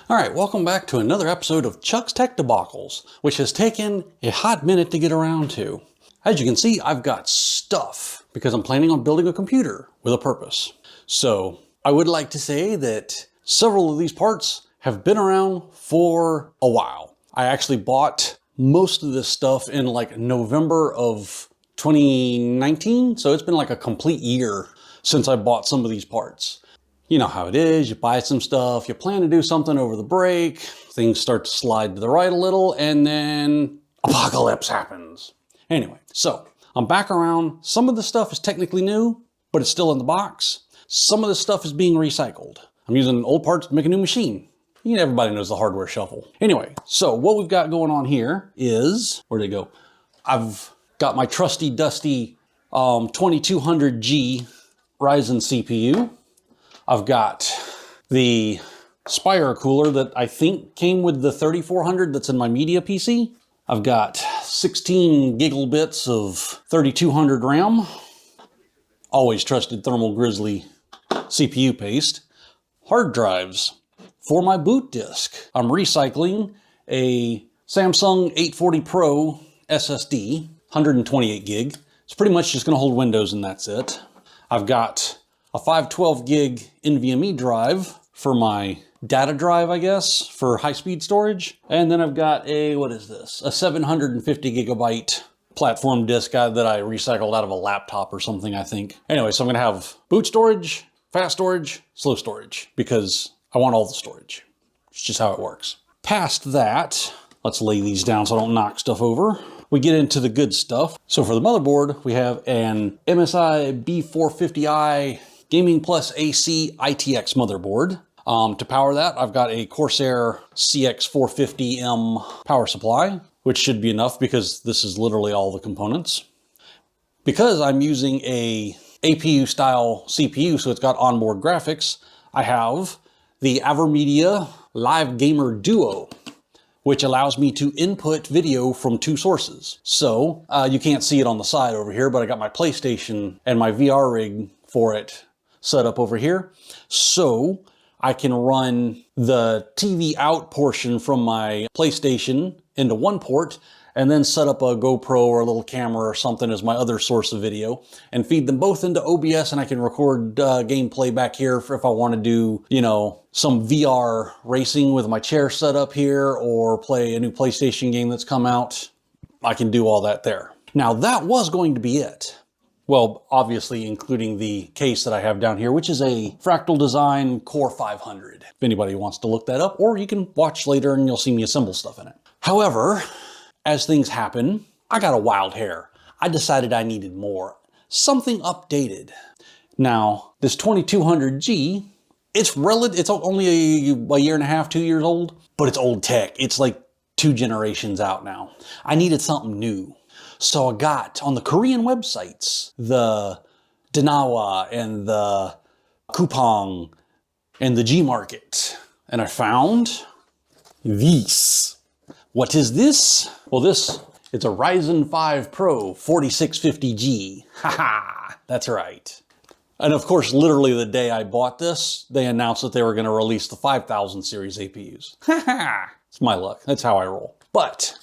All right, welcome back to another episode of Chuck's Tech Debacles, which has taken a hot minute to get around to. As you can see, I've got stuff because I'm planning on building a computer with a purpose. So I would like to say that several of these parts have been around for a while. I actually bought most of this stuff in like November of 2019, so it's been like a complete year since I bought some of these parts. You know how it is, you buy some stuff, you plan to do something over the break, things start to slide to the right a little, and then apocalypse happens. Anyway, so I'm back around. Some of the stuff is technically new, but it's still in the box. Some of the stuff is being recycled. I'm using old parts to make a new machine. Everybody knows the hardware shuffle. Anyway, so what we've got going on here is, where'd it go? I've got my trusty dusty 2200G Ryzen CPU. I've got the Spire cooler that I think came with the 3400 that's in my media PC. I've got 16 gigabits of 3200 RAM. Always trusted Thermal Grizzly CPU paste. Hard drives for my boot disk. I'm recycling a Samsung 840 Pro SSD, 128 gig. It's pretty much just gonna hold Windows and that's it. I've got a 512 gig NVMe drive for my data drive, I guess, for high-speed storage. And then I've got a, what is this? A 750 gigabyte platform disk that I recycled out of a laptop or something, I think. Anyway, so I'm gonna have boot storage, fast storage, slow storage, because I want all the storage. It's just how it works. Past that, let's lay these down so I don't knock stuff over. We get into the good stuff. So for the motherboard, we have an MSI B450i Gaming Plus AC ITX motherboard. To power that, I've got a Corsair CX450M power supply, which should be enough because this is literally all the components. Because I'm using a APU style CPU, so it's got onboard graphics, I have the Avermedia Live Gamer Duo, which allows me to input video from two sources. So you can't see it on the side over here, but I got my PlayStation and my VR rig for it set up over here. So I can run the TV out portion from my PlayStation into one port and then set up a GoPro or a little camera or something as my other source of video and feed them both into OBS, and I can record gameplay back here if I want to do, you know, some VR racing with my chair set up here or play a new PlayStation game that's come out. I can do all that there. Now that was going to be it. Well, obviously including the case that I have down here, which is a Fractal Design Core 500. If anybody wants to look that up, or you can watch later and you'll see me assemble stuff in it. However, as things happen, I got a wild hair. I decided I needed more. Something updated. Now, this 2200G, it's only a year and a half, 2 years old, but it's old tech. It's like 2 generations out now. I needed something new. So I got on the Korean websites, the Danawa and the Coupang and the Gmarket. And I found this. What is this? Well, it's a Ryzen 5 Pro 4650G. Haha, that's right. And of course, literally the day I bought this, they announced that they were gonna release the 5000 series APUs. Haha, it's my luck, that's how I roll. But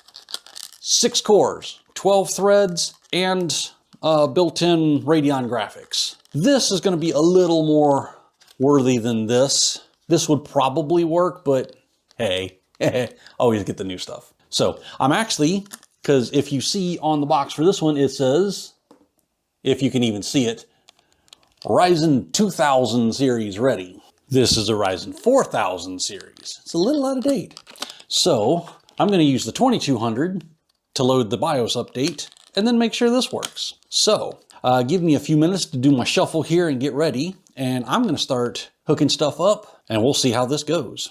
6 cores, 12 threads, and built-in Radeon graphics. This is gonna be a little more worthy than this. This would probably work, but hey, always get the new stuff. So I'm actually, because if you see on the box for this one, it says, if you can even see it, Ryzen 2000 series ready. This is a Ryzen 4000 series. It's a little out of date. So I'm gonna use the 2200 to load the BIOS update and then make sure this works. So give me a few minutes to do my shuffle here and get ready, and I'm gonna start hooking stuff up and we'll see how this goes.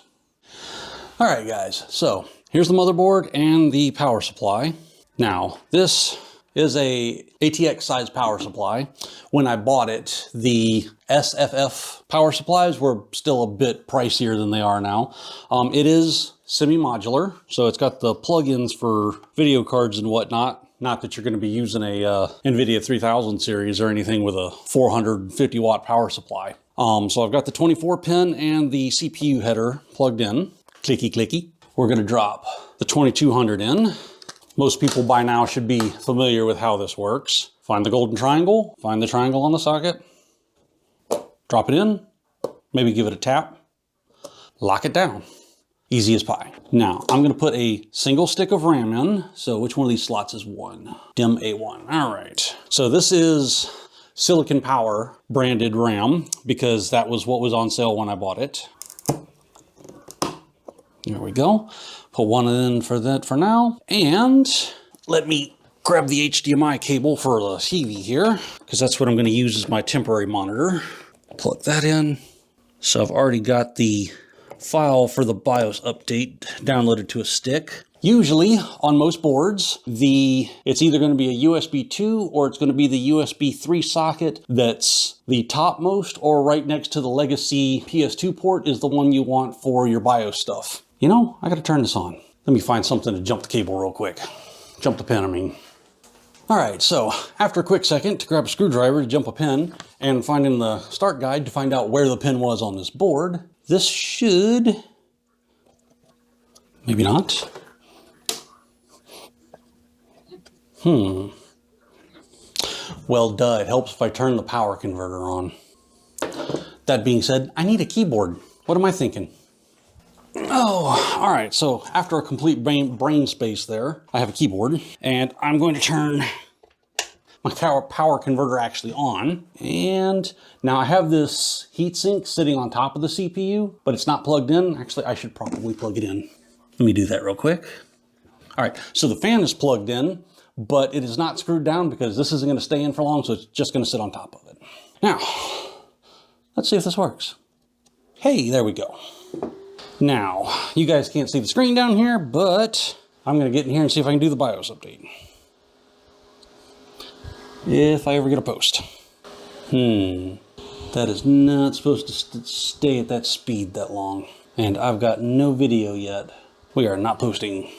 All right, guys, so here's the motherboard and the power supply. Now, this is a ATX size power supply. When I bought it, the SFF power supplies were still a bit pricier than they are now. It is semi-modular, so it's got the plugins for video cards and whatnot. Not that you're going to be using a NVIDIA 3000 series or anything with a 450 watt power supply. So I've got the 24 pin and the CPU header plugged in. Clicky, clicky. We're gonna drop the 2200 in. Most people by now should be familiar with how this works. Find the golden triangle, find the triangle on the socket, drop it in, maybe give it a tap, lock it down. Easy as pie. Now, I'm gonna put a single stick of RAM in. So which one of these slots is 1? DIMM A1, all right. So this is Silicon Power branded RAM because that was what was on sale when I bought it. There we go. Put one in for that for now. And let me grab the HDMI cable for the TV here because that's what I'm gonna use as my temporary monitor. Plug that in. So I've already got the file for the BIOS update downloaded to a stick. Usually on most boards, it's either going to be a USB 2 or it's going to be the USB 3 socket that's the topmost, or right next to the legacy PS2 port is the one you want for your BIOS stuff. You know, I got to turn this on. Let me find something to jump the cable real quick. Jump the pin, I mean. All right, so after a quick second to grab a screwdriver to jump a pin and finding the start guide to find out where the pin was on this board, this should, maybe not. Well, duh, it helps if I turn the power converter on. That being said, I need a keyboard. What am I thinking? Oh, all right, so after a complete brain space there, I have a keyboard, and I'm going to turn my power converter actually on. And now I have this heatsink sitting on top of the CPU, but it's not plugged in. Actually, I should probably plug it in. Let me do that real quick. All right, so the fan is plugged in, but it is not screwed down because this isn't gonna stay in for long, so it's just gonna sit on top of it. Now, let's see if this works. Hey, there we go. Now, you guys can't see the screen down here, but I'm gonna get in here and see if I can do the BIOS update. If I ever get a post. That is not supposed to stay at that speed that long. And I've got no video yet. We are not posting.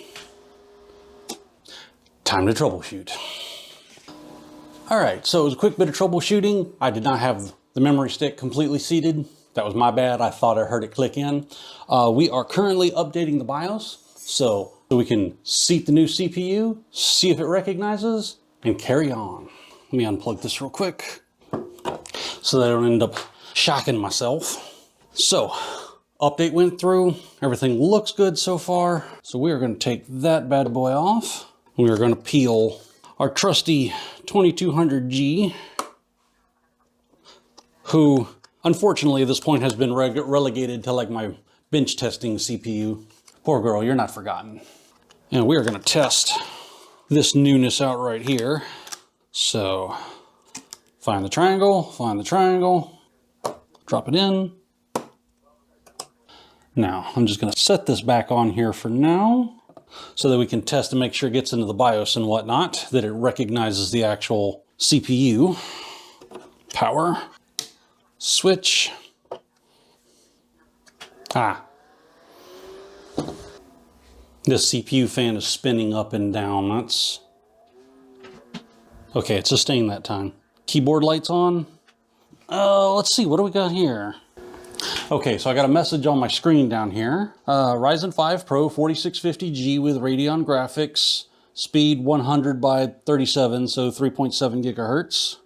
Time to troubleshoot. All right, so it was a quick bit of troubleshooting. I did not have the memory stick completely seated. That was my bad. I thought I heard it click in. We are currently updating the BIOS so we can seat the new CPU, see if it recognizes, and carry on. Let me unplug this real quick so that I don't end up shocking myself. So, update went through. Everything looks good so far. So we are going to take that bad boy off. We are going to peel our trusty 2200G, who unfortunately at this point has been relegated to like my bench testing CPU. Poor girl, you're not forgotten. And we are going to test this newness out right here. So, find the triangle, drop it in. Now, I'm just gonna set this back on here for now so that we can test and make sure it gets into the BIOS and whatnot, that it recognizes the actual CPU. Power, switch. This CPU fan is spinning up and down. That's okay, it sustained that time. Keyboard lights on. Let's see, what do we got here? Okay, so I got a message on my screen down here. Ryzen 5 Pro 4650G with Radeon graphics. Speed 100 by 37, so 3.7 gigahertz.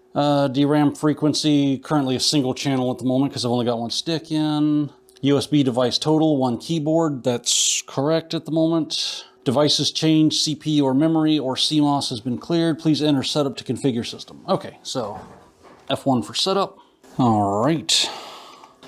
DRAM frequency, currently a single channel at the moment because I've only got one stick in. USB device total, 1 keyboard. That's correct at the moment. Devices changed, CPU or memory or CMOS has been cleared. Please enter setup to configure system. Okay, so F1 for setup. All right.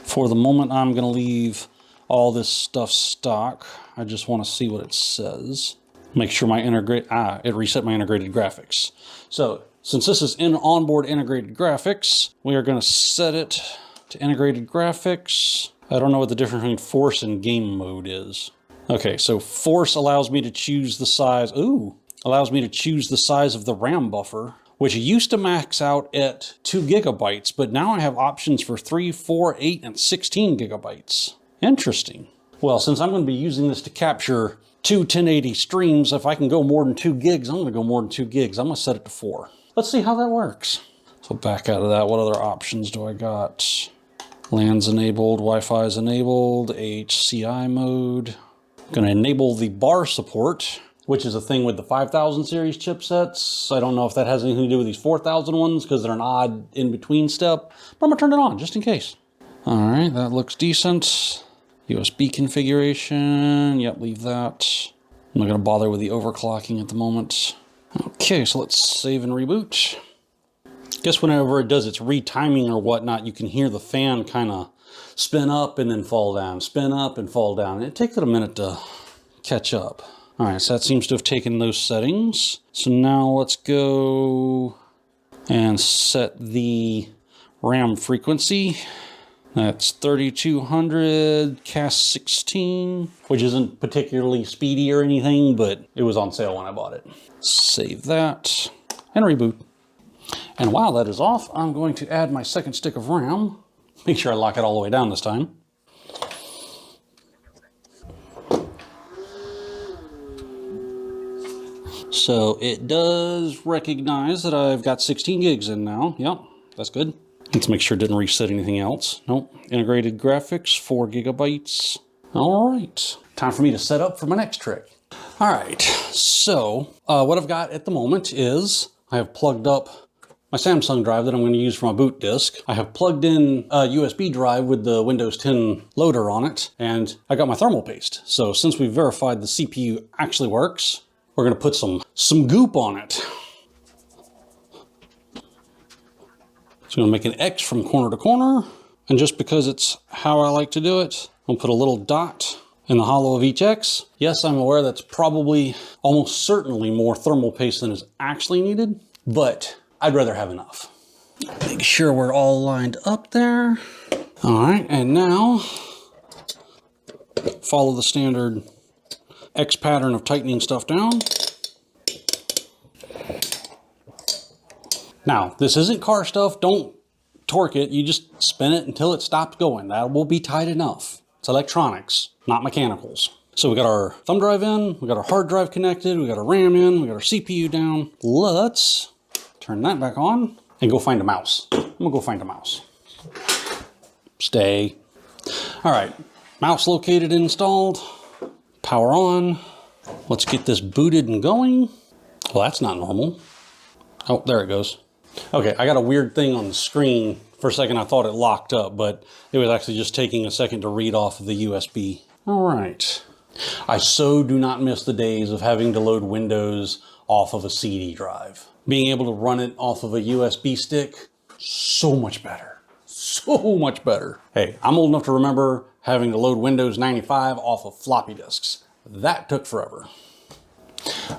For the moment, I'm gonna leave all this stuff stock. I just wanna see what it says. Make sure my it reset my integrated graphics. So since this is in onboard integrated graphics, we are gonna set it to integrated graphics. I don't know what the difference between force and game mode is. Okay, so force allows me to choose the size, allows me to choose the size of the RAM buffer, which used to max out at 2 gigabytes, but now I have options for 3, 4, 8, and 16 gigabytes. Interesting. Well, since I'm gonna be using this to capture 2 1080 streams, if I can go more than 2 gigs, I'm gonna go more than 2 gigs. I'm gonna set it to 4. Let's see how that works. So back out of that, what other options do I got? LAN's enabled, Wi-Fi is enabled, HCI mode. Going to enable the bar support, which is a thing with the 5000 series chipsets. I don't know if that has anything to do with these 4000 ones because they're an odd in-between step, but I'm gonna turn it on just in case. All right, that looks decent. USB configuration, yep, leave that. I'm not gonna bother with the overclocking at the moment. Okay, so let's save and reboot. Guess whenever it does its retiming or whatnot, you can hear the fan kind of spin up and then fall down, spin up and fall down. And it takes it a minute to catch up. All right, so that seems to have taken those settings. So now let's go and set the RAM frequency. That's 3200 Cas16, which isn't particularly speedy or anything, but it was on sale when I bought it. Save that and reboot. And while that is off, I'm going to add my second stick of RAM. Make sure I lock it all the way down this time. So it does recognize that I've got 16 gigs in now. Yep, that's good. Let's make sure it didn't reset anything else. Nope. Integrated graphics, 4 gigabytes. All right, time for me to set up for my next trick. All right, so what I've got at the moment is I have plugged up my Samsung drive that I'm going to use for my boot disk. I have plugged in a USB drive with the Windows 10 loader on it, and I got my thermal paste. So since we've verified the CPU actually works, we're going to put some goop on it. So I'm going to make an X from corner to corner, and just because it's how I like to do it, I'll put a little dot in the hollow of each X. Yes, I'm aware that's probably almost certainly more thermal paste than is actually needed, but I'd rather have enough. Make sure we're all lined up there. All right, and now follow the standard X pattern of tightening stuff down. Now, this isn't car stuff. Don't torque it. You just spin it until it stops going. That will be tight enough. It's electronics, not mechanicals. So we got our thumb drive in, we got our hard drive connected, we got our RAM in, we got our CPU down. Let's turn that back on and go find a mouse. I'm gonna go find a mouse. Stay. All right, mouse located and installed. Power on. Let's get this booted and going. Well, that's not normal. Oh, there it goes. Okay, I got a weird thing on the screen. For a second, I thought it locked up, but it was actually just taking a second to read off of the USB. All right. I so do not miss the days of having to load Windows off of a CD drive. Being able to run it off of a USB stick, so much better. So much better. Hey, I'm old enough to remember having to load Windows 95 off of floppy disks. That took forever.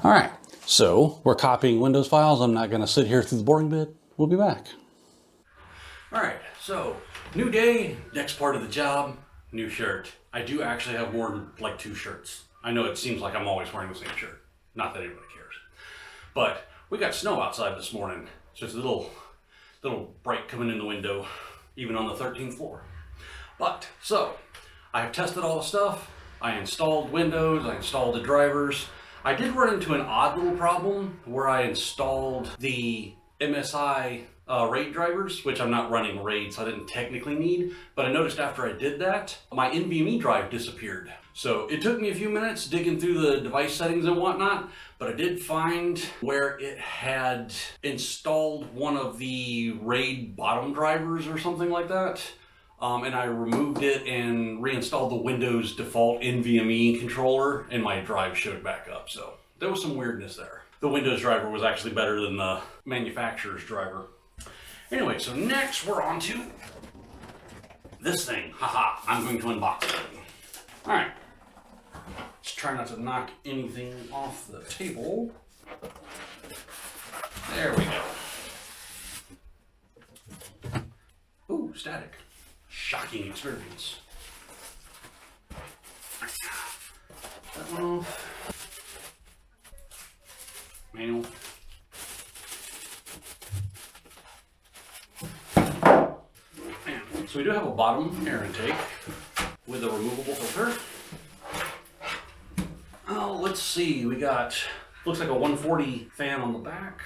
All right, so we're copying Windows files. I'm not gonna sit here through the boring bit. We'll be back. All right, so new day, next part of the job, new shirt. I do actually have more than like 2 shirts. I know it seems like I'm always wearing the same shirt. Not that anybody cares. But we got snow outside this morning. So it's a little bright coming in the window, even on the 13th floor. But, so, I have tested all the stuff. I installed Windows, I installed the drivers. I did run into an odd little problem where I installed the MSI RAID drivers, which I'm not running RAID, so I didn't technically need, but I noticed after I did that, my NVMe drive disappeared. So it took me a few minutes digging through the device settings and whatnot, but I did find where it had installed one of the RAID bottom drivers or something like that. And I removed it and reinstalled the Windows default NVMe controller, and my drive showed back up. So there was some weirdness there. The Windows driver was actually better than the manufacturer's driver. Anyway, so next we're on to this thing. Haha, I'm going to unbox it. All right, just try not to knock anything off the table. There we go. Ooh, static. Shocking experience. That one off. Manual. So we do have a bottom air intake with a removable filter. Oh, let's see, we got, looks like a 140 fan on the back,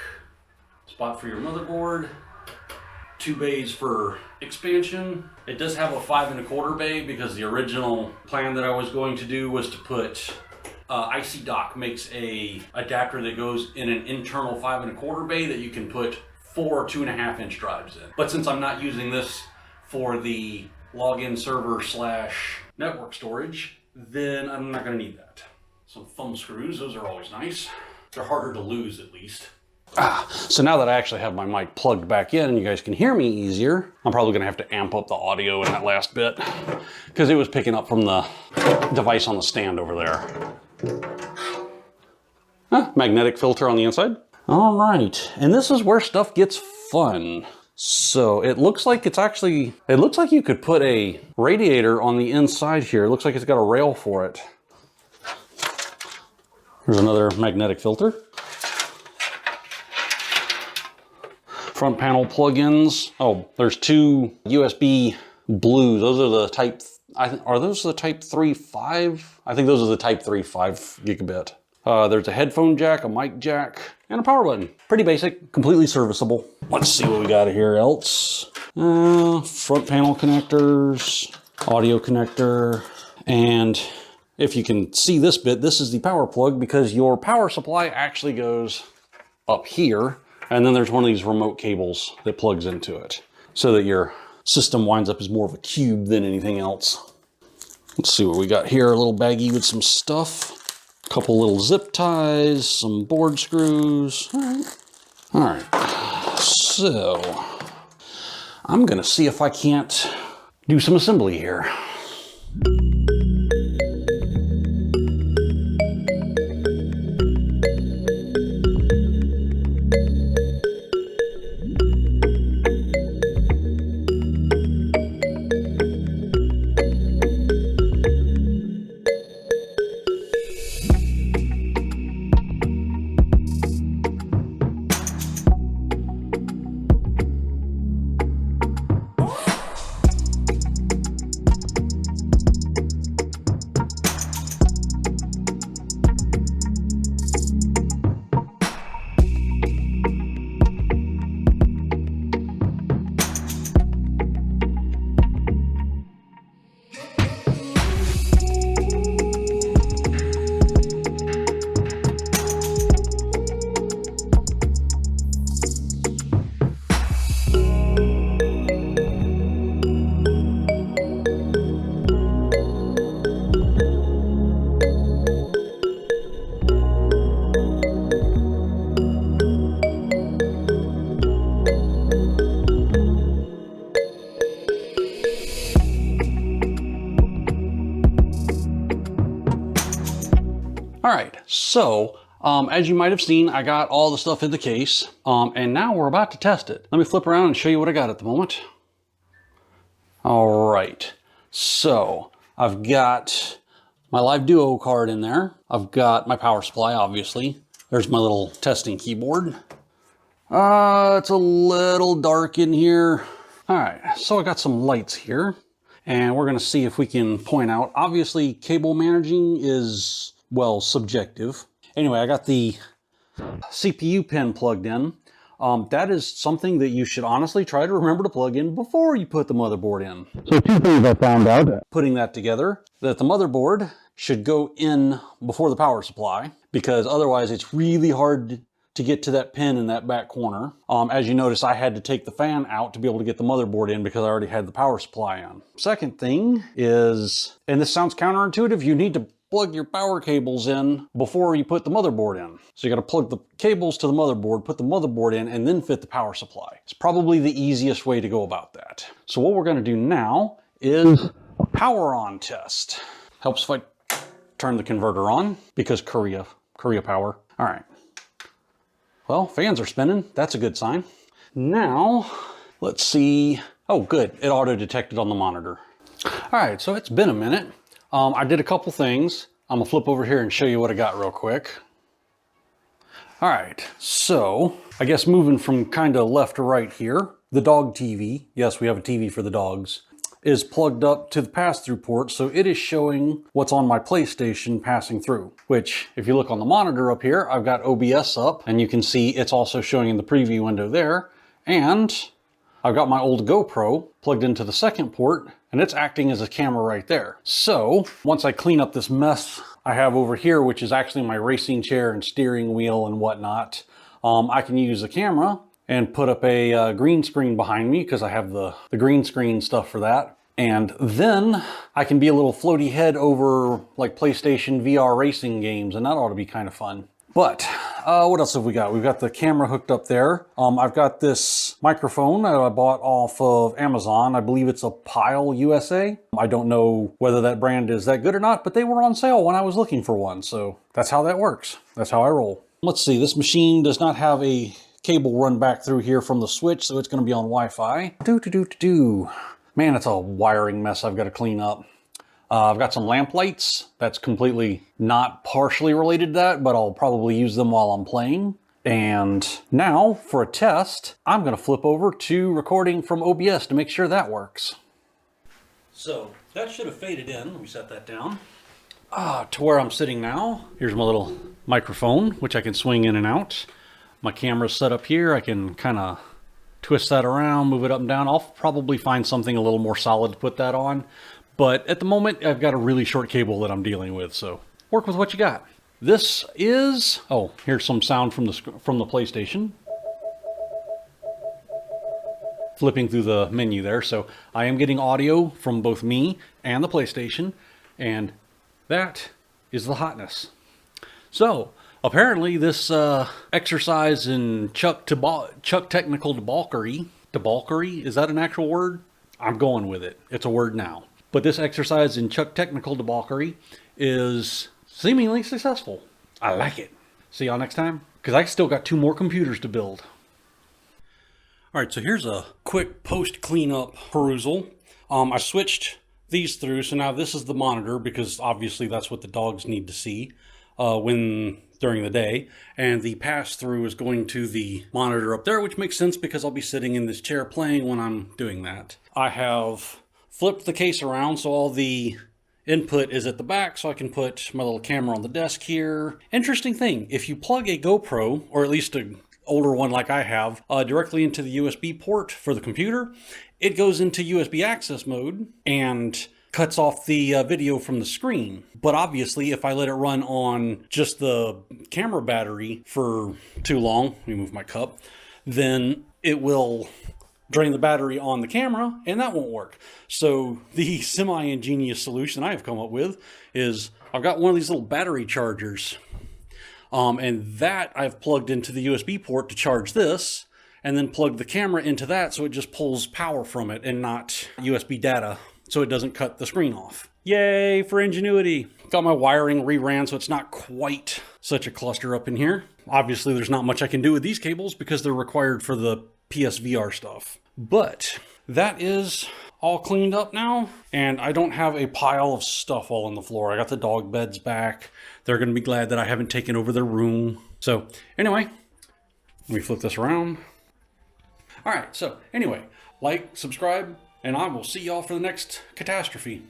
spot for your motherboard, 2 bays for expansion. It does have a 5 1/4 bay because the original plan that I was going to do was to put IC Dock makes a adapter that goes in an internal 5 1/4 bay that you can put 4 2.5-inch drives in. But since I'm not using this for the login server / network storage, then I'm not going to need that. Some thumb screws, those are always nice. They're harder to lose at least. So now that I actually have my mic plugged back in and you guys can hear me easier, I'm probably going to have to amp up the audio in that last bit because it was picking up from the device on the stand over there. Magnetic filter on the inside. All right, and this is where stuff gets fun. So it looks like you could put a radiator on the inside here. It looks like it's got a rail for it. There's another magnetic filter. Front panel plugins. Oh, there's 2 USB blues. Those are the type, are those the type 3.5? I think those are the type 3.5 gigabit. There's a headphone jack, a mic jack, and a power button. Pretty basic, completely serviceable. Let's see what we got here else. Front panel connectors, audio connector, and if you can see this bit, this is the power plug because your power supply actually goes up here. And then there's one of these remote cables that plugs into it so that your system winds up as more of a cube than anything else. Let's see what we got here. A little baggie with some stuff. A couple little zip ties, some board screws. All right. So I'm going to see if I can't do some assembly here. All right, so as you might have seen, I got all the stuff in the case, and now we're about to test it. Let me flip around and show you what I got at the moment. All right, so I've got my Live Duo card in there. I've got my power supply, obviously. There's my little testing keyboard. It's a little dark in here. All right, so I got some lights here, and we're gonna see if we can point out. Obviously, cable managing is, well, subjective. Anyway, I got the CPU pin plugged in. That is something that you should honestly try to remember to plug in before you put the motherboard in. So 2 things I found out putting that together, that the motherboard should go in before the power supply, because otherwise it's really hard to get to that pin in that back corner. As you notice, I had to take the fan out to be able to get the motherboard in because I already had the power supply on. Second thing is, and this sounds counterintuitive, you need to plug your power cables in before you put the motherboard in. So you got to plug the cables to the motherboard, put the motherboard in, and then fit the power supply. It's probably the easiest way to go about that. So what we're going to do now is a power on test. Helps if I turn the converter on because Korea power. All right. Well, fans are spinning. That's a good sign. Now, let's see. Oh, good. It auto-detected on the monitor. All right, so it's been a minute. I did a couple things. I'm gonna flip over here and show you what I got real quick. All right, so I guess moving from kind of left to right here, the dog TV, yes, we have a TV for the dogs, is plugged up to the pass-through port, so it is showing what's on my PlayStation passing through, which if you look on the monitor up here, I've got OBS up, and you can see it's also showing in the preview window there, and I've got my old GoPro plugged into the second port, and it's acting as a camera right there. So once I clean up this mess I have over here, which is actually my racing chair and steering wheel and whatnot, I can use the camera and put up a green screen behind me because I have the green screen stuff for that. And then I can be a little floaty head over like PlayStation VR racing games, and that ought to be kind of fun. But what else have we got? We've got the camera hooked up there. I've got this microphone that I bought off of Amazon. I believe it's a Pile USA. I don't know whether that brand is that good or not, but they were on sale when I was looking for one. So that's how that works. That's how I roll. Let's see, this machine does not have a cable run back through here from the switch, so it's gonna be on Wi-Fi. Man, it's a wiring mess I've got to clean up. I've got some lamp lights. That's completely not partially related to that, but I'll probably use them while I'm playing. And now, for a test, I'm going to flip over to recording from OBS to make sure that works. So, that should have faded in. Let me set that down. To where I'm sitting now. Here's my little microphone, which I can swing in and out. My camera's set up here. I can kind of twist that around, move it up and down. I'll probably find something a little more solid to put that on. But at the moment, I've got a really short cable that I'm dealing with, so work with what you got. This is, oh, here's some sound from the PlayStation. Flipping through the menu there, so I am getting audio from both me and the PlayStation, and that is the hotness. So, apparently this exercise in Chuck technical debauchery, is that an actual word? I'm going with it. It's a word now. But this exercise in Chuck technical debauchery is seemingly successful. I like it. See y'all next time, because I still got 2 more computers to build. All right, so here's a quick post cleanup perusal. I switched these through, so now this is the monitor, because obviously that's what the dogs need to see during the day, and the pass-through is going to the monitor up there, which makes sense because I'll be sitting in this chair playing when I'm doing that. I have flipped the case around so all the input is at the back, so I can put my little camera on the desk here. Interesting thing, if you plug a GoPro, or at least an older one like I have, directly into the USB port for the computer, it goes into USB access mode and cuts off the video from the screen. But obviously, if I let it run on just the camera battery for too long, let me move my cup, then it will drain the battery on the camera, and that won't work. So the semi-ingenious solution I have come up with is I've got one of these little battery chargers, and that I've plugged into the USB port to charge this, and then plugged the camera into that so it just pulls power from it and not USB data, so it doesn't cut the screen off. Yay for ingenuity. Got my wiring reran so it's not quite such a cluster up in here. Obviously there's not much I can do with these cables because they're required for the PSVR stuff. But that is all cleaned up now, and I don't have a pile of stuff all on the floor. I got the dog beds back. They're going to be glad that I haven't taken over their room. So anyway, let me flip this around. All right, so anyway, like, subscribe, and I will see y'all for the next catastrophe.